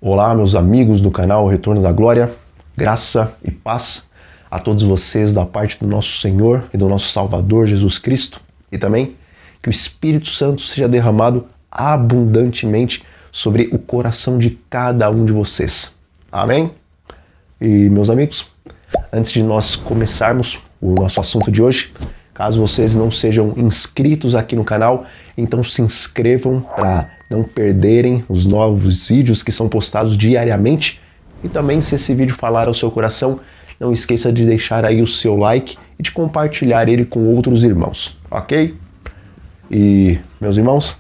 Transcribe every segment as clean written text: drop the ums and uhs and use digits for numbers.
Olá, meus amigos do canal Retorno da Glória, graça e paz a todos vocês da parte do nosso Senhor e do nosso Salvador Jesus Cristo, e também que o Espírito Santo seja derramado abundantemente sobre o coração de cada um de vocês. Amém? E meus amigos, antes de nós começarmos o nosso assunto de hoje, caso vocês não sejam inscritos aqui no canal, então se inscrevam para não perderem os novos vídeos que são postados diariamente. E também, se esse vídeo falar ao seu coração, não esqueça de deixar aí o seu like e de compartilhar ele com outros irmãos, ok? E, meus irmãos,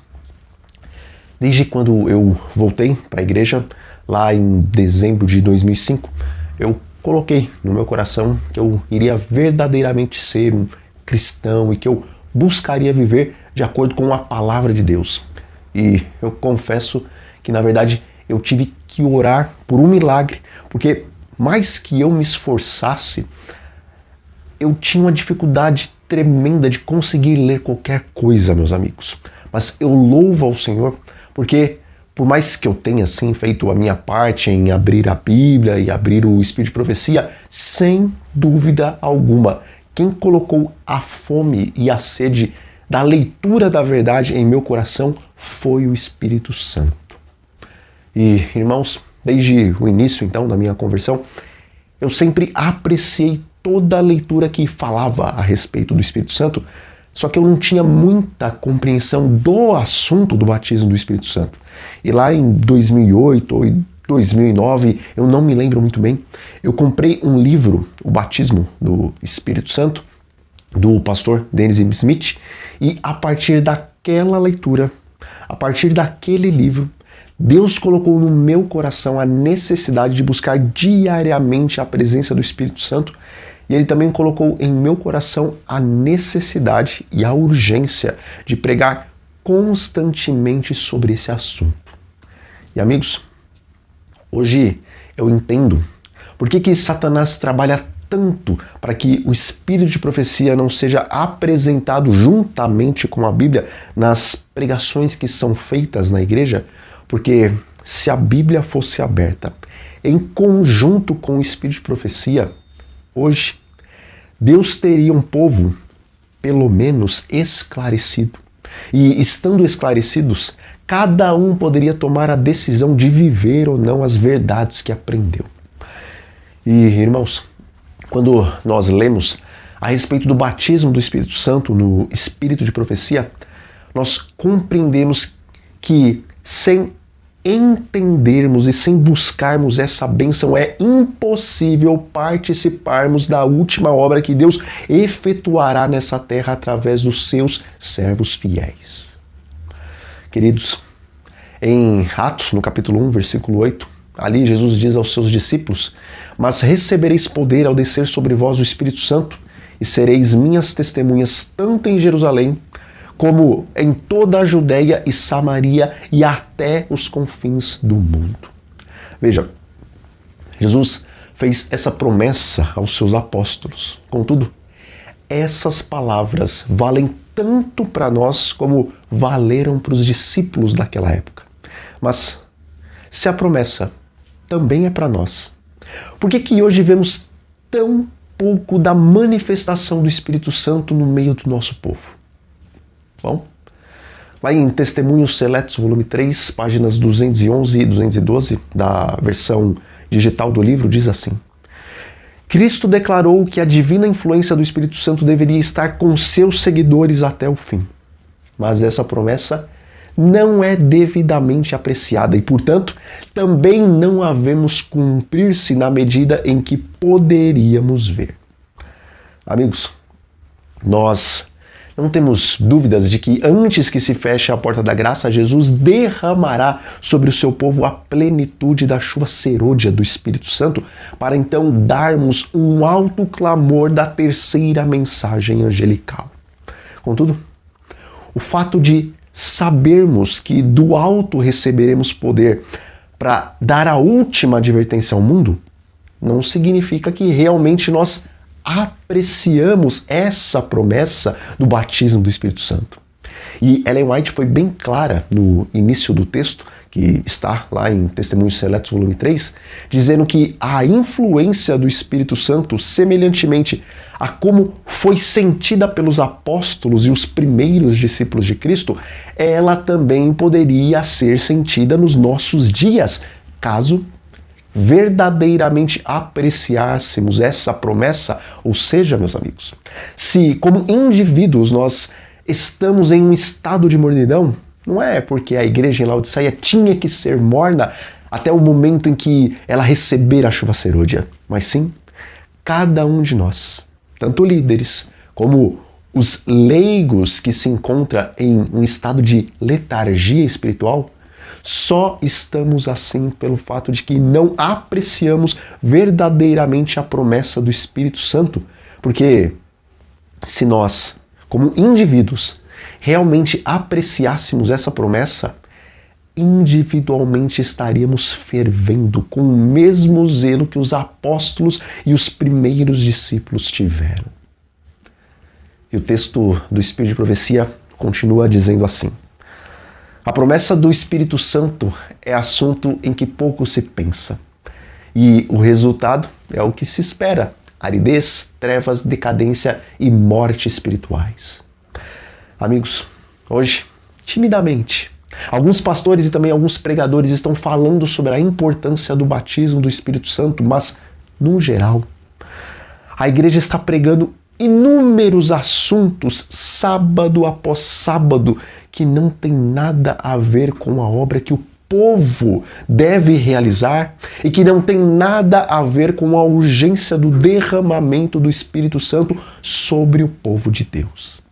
desde quando eu voltei para a igreja, lá em dezembro de 2005, eu coloquei no meu coração que eu iria verdadeiramente ser um cristão e que eu buscaria viver de acordo com a palavra de Deus. E eu confesso que, na verdade, eu tive que orar por um milagre, porque mais que eu me esforçasse, eu tinha uma dificuldade tremenda de conseguir ler qualquer coisa, meus amigos. Mas eu louvo ao Senhor, porque por mais que eu tenha assim feito a minha parte em abrir a Bíblia e abrir o Espírito de Profecia, sem dúvida alguma, quem colocou a fome e a sede da leitura da verdade em meu coração foi o Espírito Santo. E, irmãos, desde o início, então, da minha conversão, eu sempre apreciei toda a leitura que falava a respeito do Espírito Santo, só que eu não tinha muita compreensão do assunto do batismo do Espírito Santo. E lá em 2008 ou 2009, eu não me lembro muito bem, eu comprei um livro, O Batismo do Espírito Santo, do pastor Dennis Smith, e a partir daquela leitura, a partir daquele livro, Deus colocou no meu coração a necessidade de buscar diariamente a presença do Espírito Santo, e Ele também colocou em meu coração a necessidade e a urgência de pregar constantemente sobre esse assunto. E amigos, hoje eu entendo por que Satanás trabalha tanto para que o Espírito de Profecia não seja apresentado juntamente com a Bíblia nas pregações que são feitas na igreja, porque se a Bíblia fosse aberta em conjunto com o Espírito de Profecia, hoje Deus teria um povo pelo menos esclarecido. E estando esclarecidos, cada um poderia tomar a decisão de viver ou não as verdades que aprendeu. E, irmãos, quando nós lemos a respeito do batismo do Espírito Santo no Espírito de Profecia, nós compreendemos que sem entendermos e sem buscarmos essa bênção é impossível participarmos da última obra que Deus efetuará nessa terra através dos seus servos fiéis. Queridos, em Atos, no capítulo 1, versículo 8, ali Jesus diz aos seus discípulos: "Mas recebereis poder ao descer sobre vós o Espírito Santo, e sereis minhas testemunhas tanto em Jerusalém, como em toda a Judéia e Samaria e até os confins do mundo." Veja, Jesus fez essa promessa aos seus apóstolos. Contudo, essas palavras valem tanto para nós como valeram para os discípulos daquela época. Mas se a promessa também é para nós, por que hoje vemos tão pouco da manifestação do Espírito Santo no meio do nosso povo? Bom, lá em Testemunhos Seletos, volume 3, páginas 211 e 212, da versão digital do livro, diz assim: "Cristo declarou que a divina influência do Espírito Santo deveria estar com seus seguidores até o fim. Mas essa promessa não é devidamente apreciada e, portanto, também não a vemos cumprir-se na medida em que poderíamos ver." Amigos, nós não temos dúvidas de que antes que se feche a porta da graça, Jesus derramará sobre o seu povo a plenitude da chuva serôdia do Espírito Santo, para então darmos um alto clamor da terceira mensagem angelical. Contudo, o fato de sabermos que do alto receberemos poder para dar a última advertência ao mundo, não significa que realmente nós apreciamos essa promessa do batismo do Espírito Santo. E Ellen White foi bem clara no início do texto, que está lá em Testemunhos Seletos, volume 3, dizendo que a influência do Espírito Santo, semelhantemente a como foi sentida pelos apóstolos e os primeiros discípulos de Cristo, ela também poderia ser sentida nos nossos dias, caso verdadeiramente apreciássemos essa promessa. Ou seja, meus amigos, se como indivíduos nós estamos em um estado de mornidão, não é porque a igreja em Laodiceia tinha que ser morna até o momento em que ela receber a chuva serôdia, mas sim, cada um de nós, tanto líderes como os leigos que se encontram em um estado de letargia espiritual, só estamos assim pelo fato de que não apreciamos verdadeiramente a promessa do Espírito Santo. Porque se nós, como indivíduos, realmente apreciássemos essa promessa, individualmente estaríamos fervendo com o mesmo zelo que os apóstolos e os primeiros discípulos tiveram. E o texto do Espírito de Profecia continua dizendo assim: a promessa do Espírito Santo é assunto em que pouco se pensa. E o resultado é o que se espera: aridez, trevas, decadência e morte espirituais. Amigos, hoje, timidamente, alguns pastores e também alguns pregadores estão falando sobre a importância do batismo do Espírito Santo, mas, no geral, a igreja está pregando inúmeros assuntos, sábado após sábado, que não tem nada a ver com a obra que o povo deve realizar e que não tem nada a ver com a urgência do derramamento do Espírito Santo sobre o povo de Deus.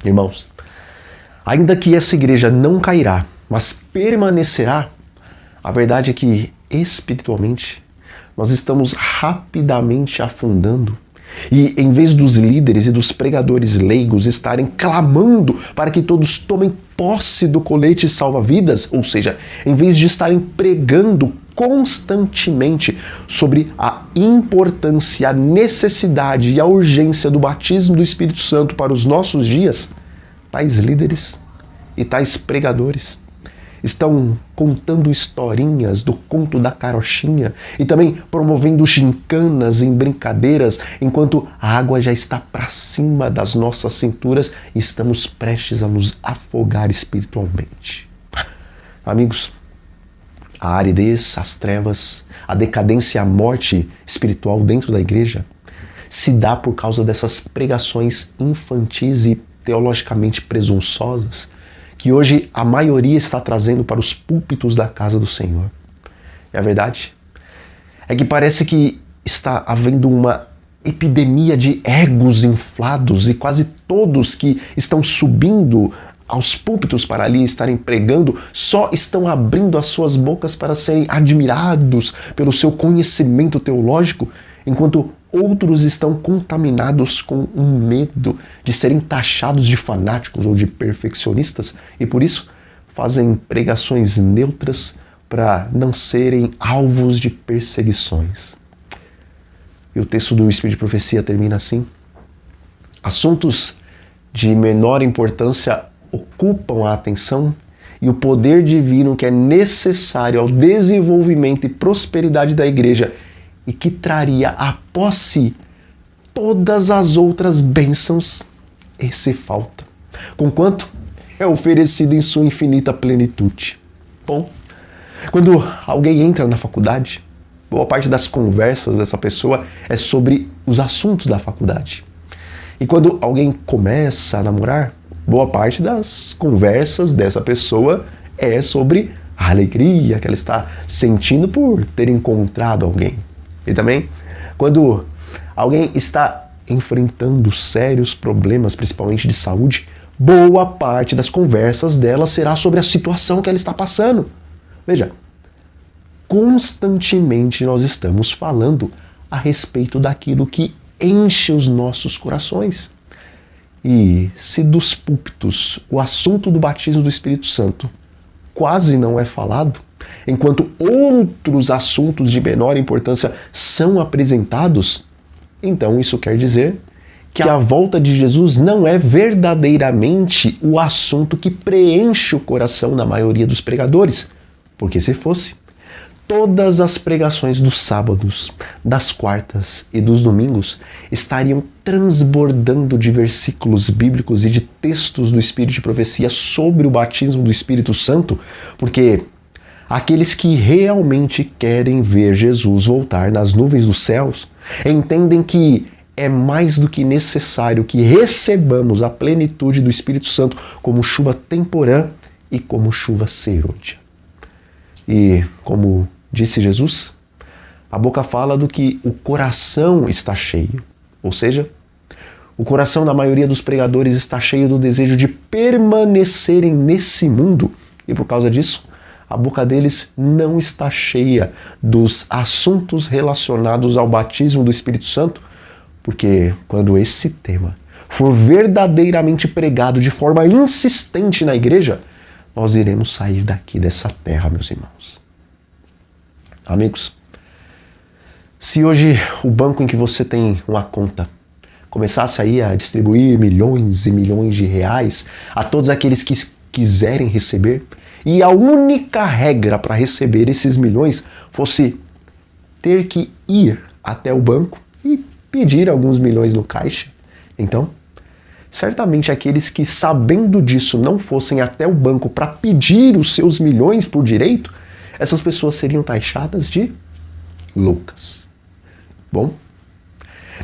Irmãos, ainda que essa igreja não cairá, mas permanecerá, a verdade é que, espiritualmente, nós estamos rapidamente afundando. E em vez dos líderes e dos pregadores leigos estarem clamando para que todos tomem posse do colete salva-vidas, ou seja, em vez de estarem pregando constantemente sobre a importância, a necessidade e a urgência do batismo do Espírito Santo para os nossos dias, tais líderes e tais pregadores estão contando historinhas do conto da carochinha e também promovendo gincanas em brincadeiras, enquanto a água já está para cima das nossas cinturas e estamos prestes a nos afogar espiritualmente. Amigos, a aridez, as trevas, a decadência e a morte espiritual dentro da igreja se dá por causa dessas pregações infantis e teologicamente presunçosas que hoje a maioria está trazendo para os púlpitos da casa do Senhor. E a verdade é que parece que está havendo uma epidemia de egos inflados e quase todos que estão subindo aos púlpitos para ali estarem pregando só estão abrindo as suas bocas para serem admirados pelo seu conhecimento teológico, enquanto outros estão contaminados com um medo de serem taxados de fanáticos ou de perfeccionistas e por isso fazem pregações neutras para não serem alvos de perseguições. E o texto do Espírito de Profecia termina assim: assuntos de menor importância ocupam a atenção e o poder divino que é necessário ao desenvolvimento e prosperidade da igreja e que traria após si todas as outras bênçãos, esse falta, conquanto é oferecido em sua infinita plenitude. Bom, quando alguém entra na faculdade, boa parte das conversas dessa pessoa é sobre os assuntos da faculdade. E quando alguém começa a namorar, boa parte das conversas dessa pessoa é sobre a alegria que ela está sentindo por ter encontrado alguém. E também, quando alguém está enfrentando sérios problemas, principalmente de saúde, boa parte das conversas dela será sobre a situação que ela está passando. Veja, constantemente nós estamos falando a respeito daquilo que enche os nossos corações. E se dos púlpitos o assunto do batismo do Espírito Santo quase não é falado, enquanto outros assuntos de menor importância são apresentados, então isso quer dizer que a volta de Jesus não é verdadeiramente o assunto que preenche o coração da maioria dos pregadores. Porque se fosse, todas as pregações dos sábados, das quartas e dos domingos estariam transbordando de versículos bíblicos e de textos do Espírito de profecia sobre o batismo do Espírito Santo, porque aqueles que realmente querem ver Jesus voltar nas nuvens dos céus entendem que é mais do que necessário que recebamos a plenitude do Espírito Santo como chuva temporã e como chuva serôdia. E como disse Jesus, a boca fala do que o coração está cheio. Ou seja, o coração da maioria dos pregadores está cheio do desejo de permanecerem nesse mundo. E por causa disso, a boca deles não está cheia dos assuntos relacionados ao batismo do Espírito Santo, porque quando esse tema for verdadeiramente pregado de forma insistente na igreja, nós iremos sair daqui dessa terra, meus irmãos. Amigos, se hoje o banco em que você tem uma conta começasse aí a distribuir milhões e milhões de reais a todos aqueles que quiserem receber, e a única regra para receber esses milhões fosse ter que ir até o banco e pedir alguns milhões no caixa, então, certamente aqueles que, sabendo disso, não fossem até o banco para pedir os seus milhões por direito, essas pessoas seriam taxadas de loucas. Bom,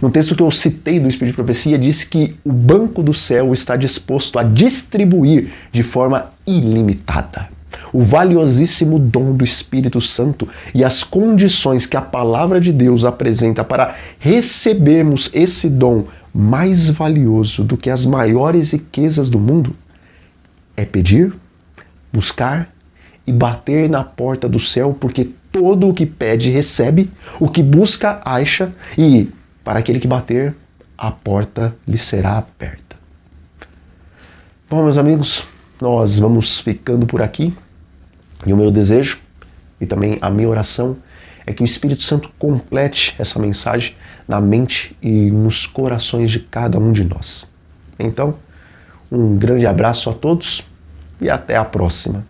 no texto que eu citei do Espírito de Profecia, diz que o banco do céu está disposto a distribuir de forma ilimitada o valiosíssimo dom do Espírito Santo e as condições que a palavra de Deus apresenta para recebermos esse dom mais valioso do que as maiores riquezas do mundo é pedir, buscar e bater na porta do céu, porque todo o que pede recebe, o que busca acha, e para aquele que bater, a porta lhe será aberta. Bom, meus amigos, nós vamos ficando por aqui, e o meu desejo e também a minha oração é que o Espírito Santo complete essa mensagem na mente e nos corações de cada um de nós. Então, um grande abraço a todos e até a próxima.